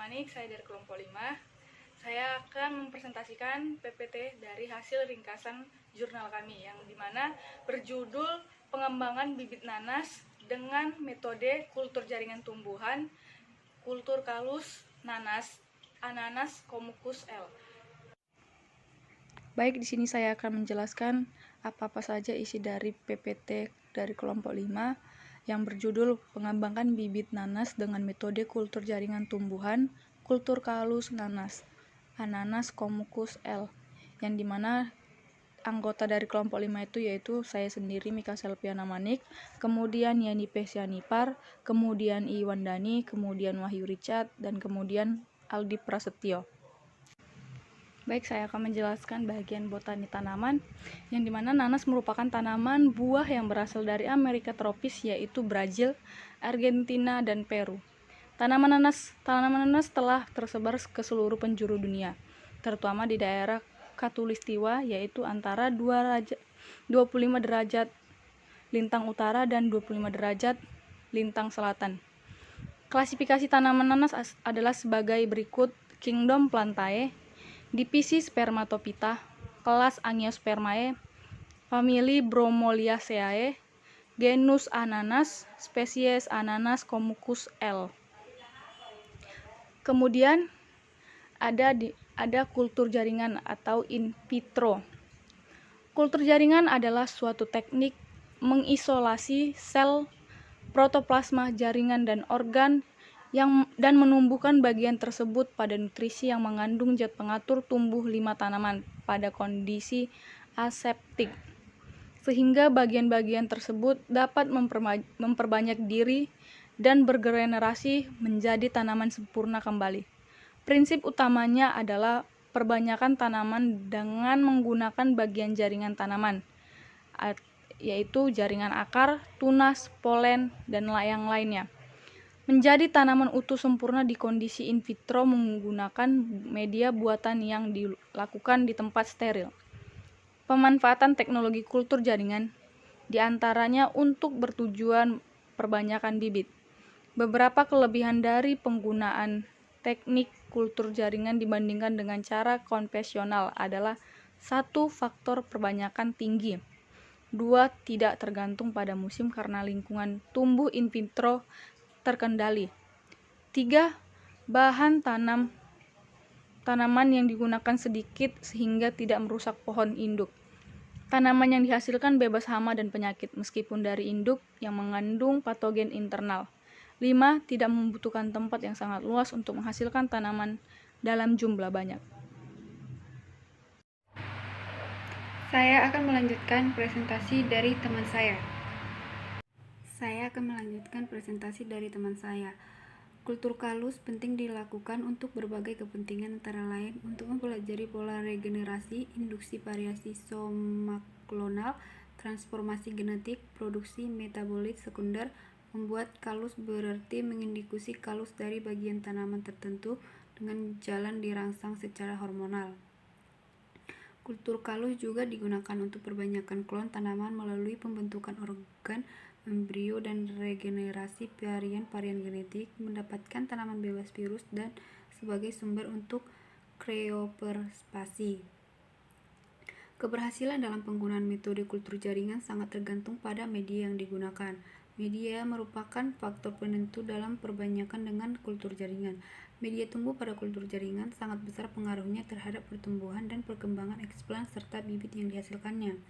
Manik, saya dari kelompok 5. Saya akan mempresentasikan PPT dari hasil ringkasan jurnal kami yang dimana berjudul pengembangan bibit nanas dengan metode kultur jaringan tumbuhan, kultur kalus nanas, Ananas komucus L. Baik, di sini saya akan menjelaskan apa-apa saja isi dari PPT dari kelompok 5 yang berjudul pengembangan bibit nanas dengan metode kultur jaringan tumbuhan, kultur kalus nanas, Ananas komucus L, yang dimana anggota dari kelompok 5 itu yaitu saya sendiri Mika Selviana Manik, kemudian Yani Pesianipar, kemudian Iwan Dani, kemudian Wahyu Richard, dan kemudian Aldi Prasetyo. Baik, saya akan menjelaskan bagian botani tanaman, yang dimana nanas merupakan tanaman buah yang berasal dari Amerika tropis, yaitu Brazil, Argentina, dan Peru. Tanaman nanas telah tersebar ke seluruh penjuru dunia, terutama di daerah Khatulistiwa, yaitu antara 25 derajat lintang utara dan 25 derajat lintang selatan. Klasifikasi tanaman nanas adalah sebagai berikut: Kingdom Plantae, divisi Spermatophyta, kelas Angiospermae, famili Bromeliaceae, genus Ananas, spesies Ananas komucus L. Kemudian ada kultur jaringan atau in vitro. Kultur jaringan adalah suatu teknik mengisolasi sel protoplasma jaringan dan organ dan menumbuhkan bagian tersebut pada nutrisi yang mengandung zat pengatur tumbuh 5 tanaman pada kondisi aseptik, sehingga bagian-bagian tersebut dapat memperbanyak diri dan bergenerasi menjadi tanaman sempurna kembali. Prinsip utamanya adalah perbanyakan tanaman dengan menggunakan bagian jaringan tanaman, yaitu jaringan akar, tunas, polen, dan yang lainnya, menjadi tanaman utuh sempurna di kondisi in vitro menggunakan media buatan yang dilakukan di tempat steril. Pemanfaatan teknologi kultur jaringan diantaranya untuk bertujuan perbanyakan bibit. Beberapa kelebihan dari penggunaan teknik kultur jaringan dibandingkan dengan cara konvensional adalah: 1. Faktor perbanyakan tinggi. 2. Tidak tergantung pada musim karena lingkungan tumbuh in vitro terkendali. 3. Bahan tanaman yang digunakan sedikit sehingga tidak merusak pohon induk. Tanaman yang dihasilkan bebas hama dan penyakit meskipun dari induk yang mengandung patogen internal. 5. Tidak membutuhkan tempat yang sangat luas untuk menghasilkan tanaman dalam jumlah banyak. Saya akan melanjutkan presentasi dari teman saya. Kultur kalus penting dilakukan untuk berbagai kepentingan, antara lain untuk mempelajari pola regenerasi, induksi variasi somaklonal, transformasi genetik, produksi metabolit sekunder. Membuat kalus berarti menginduksi kalus dari bagian tanaman tertentu dengan jalan dirangsang secara hormonal. Kultur kalus juga digunakan untuk perbanyakan klon tanaman melalui pembentukan organ embrio dan regenerasi varian genetik, mendapatkan tanaman bebas virus, dan sebagai sumber untuk cryopreservasi. Keberhasilan dalam penggunaan metode kultur jaringan sangat tergantung pada media yang digunakan. Media merupakan faktor penentu dalam perbanyakan dengan kultur jaringan. Media tumbuh pada kultur jaringan sangat besar pengaruhnya terhadap pertumbuhan dan perkembangan eksplan serta bibit yang dihasilkannya.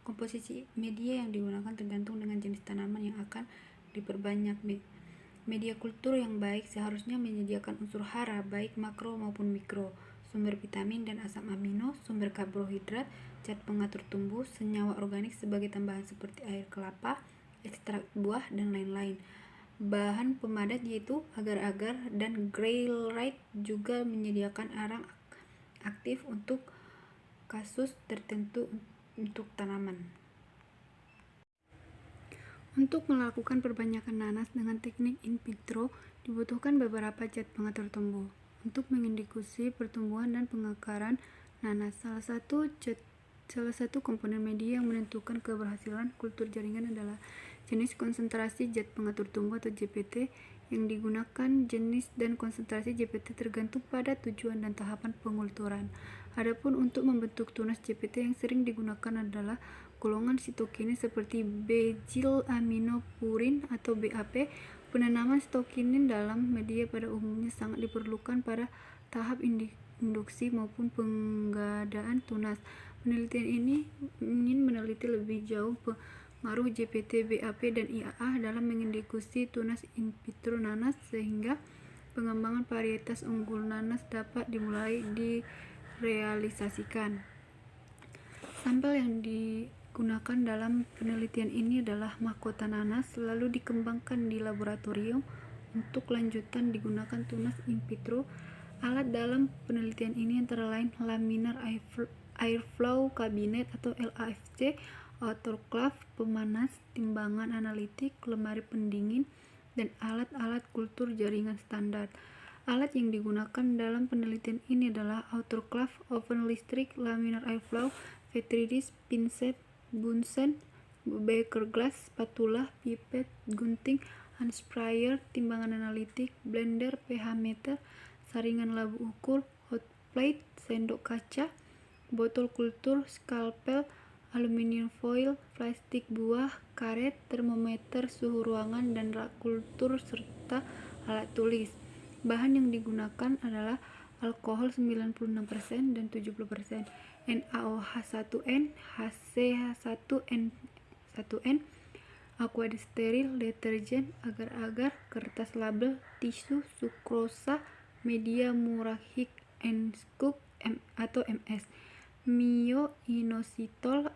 Komposisi media yang digunakan tergantung dengan jenis tanaman yang akan diperbanyak. Media kultur yang baik seharusnya menyediakan unsur hara baik makro maupun mikro, sumber vitamin dan asam amino, sumber karbohidrat, zat pengatur tumbuh, senyawa organik sebagai tambahan seperti air kelapa, ekstrak buah, dan lain-lain. Bahan pemadat yaitu agar-agar dan grapelite juga menyediakan arang aktif untuk kasus tertentu untuk tanaman. Untuk melakukan perbanyakan nanas dengan teknik in vitro dibutuhkan beberapa zat pengatur tumbuh untuk menginduksi pertumbuhan dan pengakaran nanas. Salah satu komponen media yang menentukan keberhasilan kultur jaringan adalah jenis konsentrasi zat pengatur tumbuh atau ZPT yang digunakan, jenis dan konsentrasi GPT tergantung pada tujuan dan tahapan pengkulturan. Adapun untuk membentuk tunas GPT yang sering digunakan adalah golongan sitokinin seperti benzylaminopurin atau BAP. Penanaman sitokinin dalam media pada umumnya sangat diperlukan pada tahap induksi maupun penggadaan tunas. Penelitian ini ingin meneliti lebih jauh pengaruh GPT, BAP, dan IAA dalam menginduksi tunas in vitro nanas sehingga pengembangan varietas unggul nanas dapat dimulai direalisasikan. Sampel yang digunakan dalam penelitian ini adalah mahkota nanas, lalu dikembangkan di laboratorium. Untuk lanjutan digunakan tunas in vitro. Alat dalam penelitian ini antara lain laminar airflow cabinet atau LAFC, autoclave, pemanas, timbangan analitik, lemari pendingin, dan alat-alat kultur jaringan standar. Alat yang digunakan dalam penelitian ini adalah autoclave, oven listrik, laminar airflow, petri dish, pinset, bunsen, beaker glass, spatula, pipet, gunting, hand sprayer, timbangan analitik, blender, pH meter, saringan labu ukur, hot plate, sendok kaca, botol kultur, skalpel, aluminium foil, plastik buah, karet, termometer suhu ruangan, dan rak kultur serta alat tulis. Bahan yang digunakan adalah alkohol 96% dan 70%, NaOH1n, HCH1n1n, aqua steril, deterjen, agar-agar, kertas label, tisu, sukrosa, media murahik N-Scoop atau MS, myo-inositol,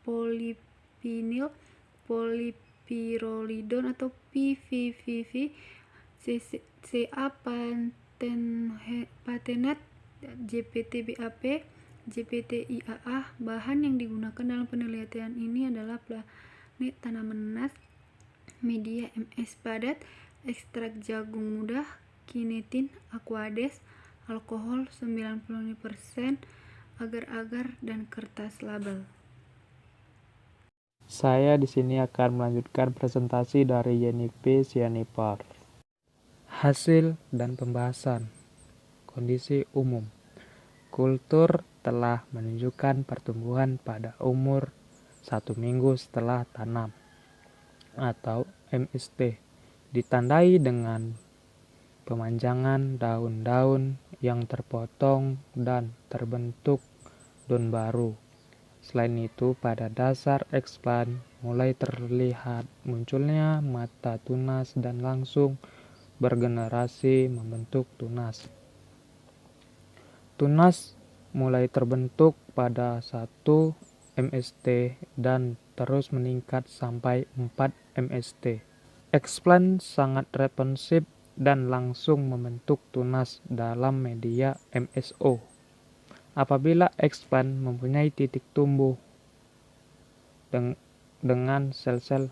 polipinil, polipirolidon atau PVVV, CA patenat, GPT-BAP, GPT-IAA. Bahan yang digunakan dalam penelitian ini adalah planet tanaman nanas, media MS padat, ekstrak jagung muda, kinetin, aquades, alkohol 95%, agar-agar, dan kertas label. Saya di sini akan melanjutkan presentasi dari Yeni P. Sianipar. Hasil dan pembahasan. Kondisi umum. Kultur telah menunjukkan pertumbuhan pada umur 1 minggu setelah tanam atau MST, ditandai dengan pemanjangan daun-daun yang terpotong dan terbentuk daun baru. Selain itu, pada dasar eksplan mulai terlihat munculnya mata tunas dan langsung bergenerasi membentuk tunas. Tunas mulai terbentuk pada 1 MST dan terus meningkat sampai 4 MST. Eksplan sangat responsif dan langsung membentuk tunas dalam media MSO. Apabila eksplan mempunyai titik tumbuh dengan sel-sel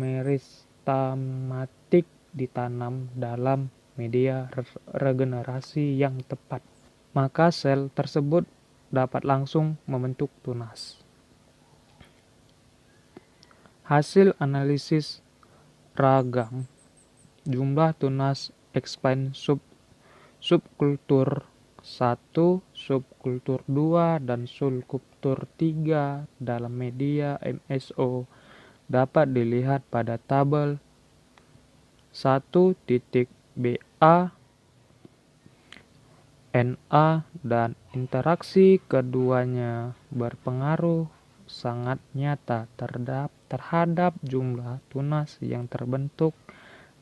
meristematik ditanam dalam media regenerasi yang tepat, maka sel tersebut dapat langsung membentuk tunas. Hasil analisis ragam jumlah tunas eksplan subkultur 1, subkultur 2, dan subkultur 3 dalam media MSO dapat dilihat pada tabel 1.BA, NA, dan interaksi keduanya berpengaruh sangat nyata terhadap jumlah tunas yang terbentuk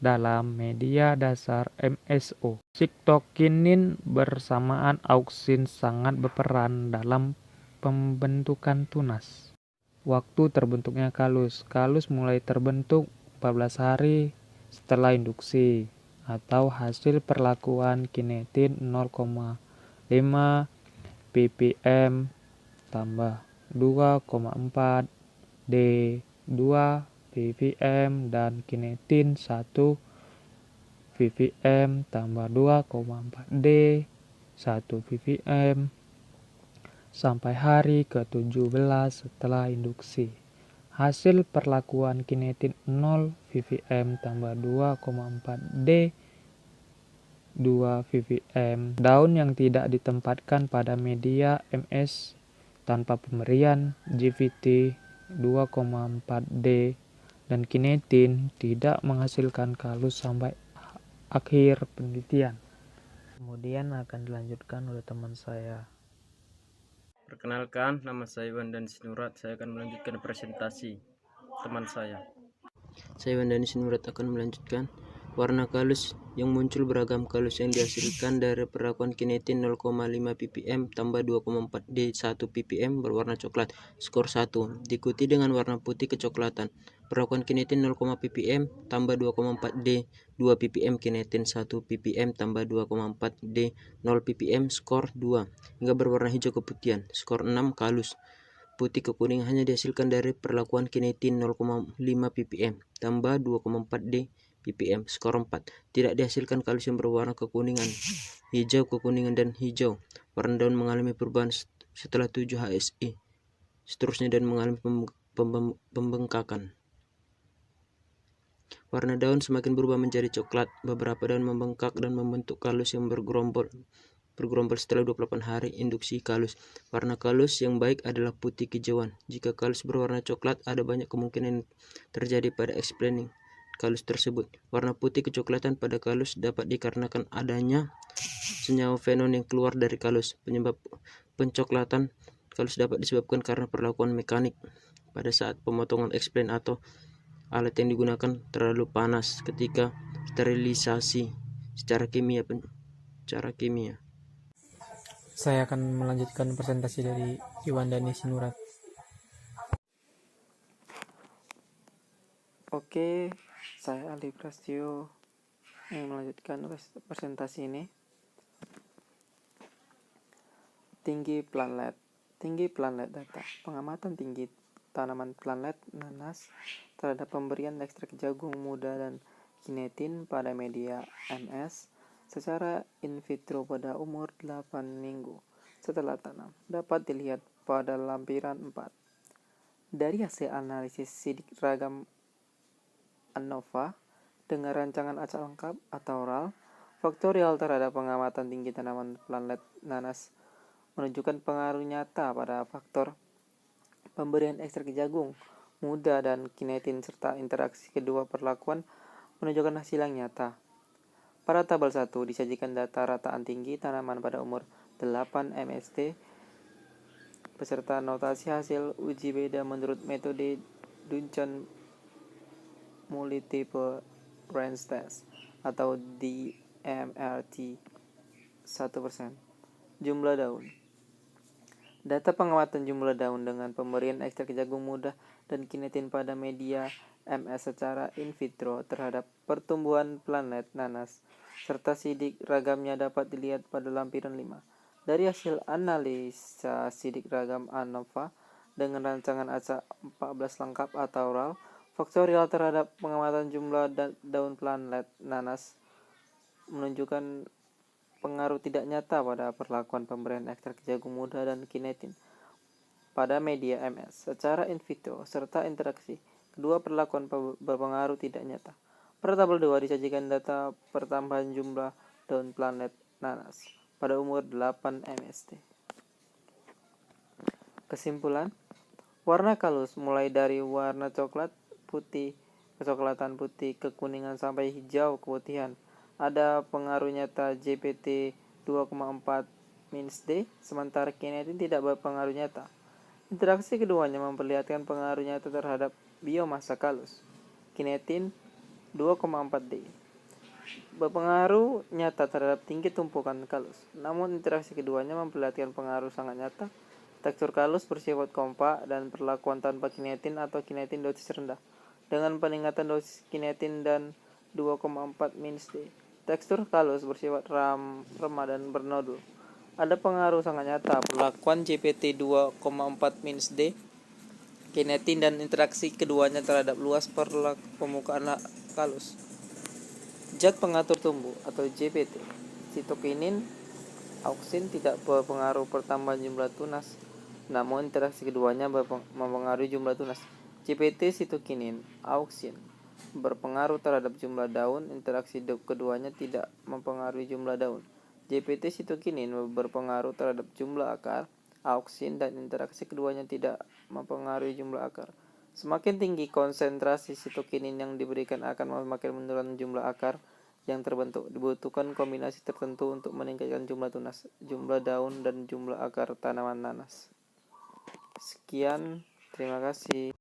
dalam media dasar MSO. Sitokinin bersamaan auksin sangat berperan dalam pembentukan tunas. Waktu terbentuknya kalus. Kalus mulai terbentuk 14 hari setelah induksi atau hasil perlakuan kinetin 0,5 ppm tambah 2,4 D 2 ppm dan kinetin 1 ppm tambah 2,4 D 1 ppm sampai hari ke-17 setelah induksi Hasil perlakuan kinetin 0 ppm tambah 2,4 D 2 ppm. Daun yang tidak ditempatkan pada media MS tanpa pemberian GVT 2,4 D dan kinetin tidak menghasilkan kalus sampai akhir penelitian. Kemudian akan dilanjutkan oleh teman saya. Perkenalkan, nama saya Iwan Dani Sinurat. Saya akan melanjutkan presentasi teman saya. Saya Iwan Dani Sinurat akan melanjutkan warna kalus yang muncul. Beragam kalus yang dihasilkan dari perlakuan kinetin 0,5 ppm tambah 2,4 D 1 ppm berwarna coklat, skor 1, diikuti dengan warna putih kecoklatan. Perlakuan kinetin 0, ppm tambah 2,4 D 2 ppm, kinetin 1 ppm tambah 2,4 D 0 ppm, skor 2, hingga berwarna hijau keputihan, skor 6, kalus putih kekuningan hanya dihasilkan dari perlakuan kinetin 0,5 ppm tambah 2,4 D ppm, skor 4, tidak dihasilkan kalus yang berwarna kekuningan, hijau, kekuningan, dan hijau. Warna daun mengalami perubahan setelah 7 HSI seterusnya dan mengalami pembengkakan. Warna daun semakin berubah menjadi coklat. Beberapa daun membengkak dan membentuk kalus yang bergerombol setelah 28 hari induksi kalus. Warna kalus yang baik adalah putih kehijauan. Jika kalus berwarna coklat, ada banyak kemungkinan terjadi pada explaining kalus tersebut. Warna putih kecoklatan pada kalus dapat dikarenakan adanya senyawa fenon yang keluar dari kalus. Penyebab pencoklatan kalus dapat disebabkan karena perlakuan mekanik pada saat pemotongan explain atau alat yang digunakan terlalu panas ketika sterilisasi secara kimia. Saya akan melanjutkan presentasi dari Iwan Dani Sinurat. Oke, saya Aldi Prastio yang melanjutkan presentasi ini. Tinggi planet data. Pengamatan tinggi tanaman planet nanas terhadap pemberian ekstrak jagung muda dan kinetin pada media MS secara in vitro pada umur 8 minggu setelah tanam dapat dilihat pada lampiran 4. Dari hasil analisis sidik ragam ANOVA dengan rancangan acak lengkap atau RAL, faktorial terhadap pengamatan tinggi tanaman planet nanas menunjukkan pengaruh nyata pada faktor pemberian ekstrak jagung muda dan kinetin serta interaksi kedua perlakuan menunjukkan hasil yang nyata. Pada tabel 1 disajikan data rataan tinggi tanaman pada umur 8 MST beserta notasi hasil uji beda menurut metode Duncan Multiple Range Test atau DMRT 1%. Jumlah daun. Data pengamatan jumlah daun dengan pemberian ekstrak jagung muda dan kinetin pada media MS secara in vitro terhadap pertumbuhan planet nanas serta sidik ragamnya dapat dilihat pada lampiran 5. Dari hasil analisa sidik ragam ANOVA dengan rancangan acak 14 lengkap atau RAL, faktorial terhadap pengamatan jumlah daun planet nanas menunjukkan pengaruh tidak nyata pada perlakuan pemberian ekstrak jagung muda dan kinetin pada media MS secara in vitro serta interaksi kedua perlakuan berpengaruh tidak nyata. Pada tabel 2 disajikan data pertambahan jumlah daun planet nanas pada umur 8 MST. Kesimpulan, warna kalus mulai dari warna coklat, putih, kecoklatan putih, kekuningan sampai hijau keputihan. Ada pengaruh nyata GPT 2,4 -D, sementara kinetin tidak berpengaruh nyata. Interaksi keduanya memperlihatkan pengaruh nyata terhadap biomasa kalus. Kinetin 2,4 D berpengaruh nyata terhadap tinggi tumpukan kalus. Namun interaksi keduanya memperlihatkan pengaruh sangat nyata. Tekstur kalus bersifat kompak dan perlakuan tanpa kinetin atau kinetin dosis rendah dengan peningkatan dosis kinetin dan 2,4 -D. Tekstur kalus bersifat remah dan bernodul. Ada pengaruh sangat nyata perlakuan GPT 2,4 -D, kinetin dan interaksi keduanya terhadap luas permukaan kalus. Zat pengatur tumbuh atau ZPT, sitokinin, auksin tidak berpengaruh pertambahan jumlah tunas, namun interaksi keduanya mempengaruhi jumlah tunas. JPT sitokinin, auksin, berpengaruh terhadap jumlah daun, interaksi keduanya tidak mempengaruhi jumlah daun. JPT sitokinin berpengaruh terhadap jumlah akar, auksin, dan interaksi keduanya tidak mempengaruhi jumlah akar. Semakin tinggi konsentrasi sitokinin yang diberikan akan semakin menurun jumlah akar yang terbentuk. Dibutuhkan kombinasi tertentu untuk meningkatkan jumlah tunas, jumlah daun, dan jumlah akar tanaman nanas. Sekian, terima kasih.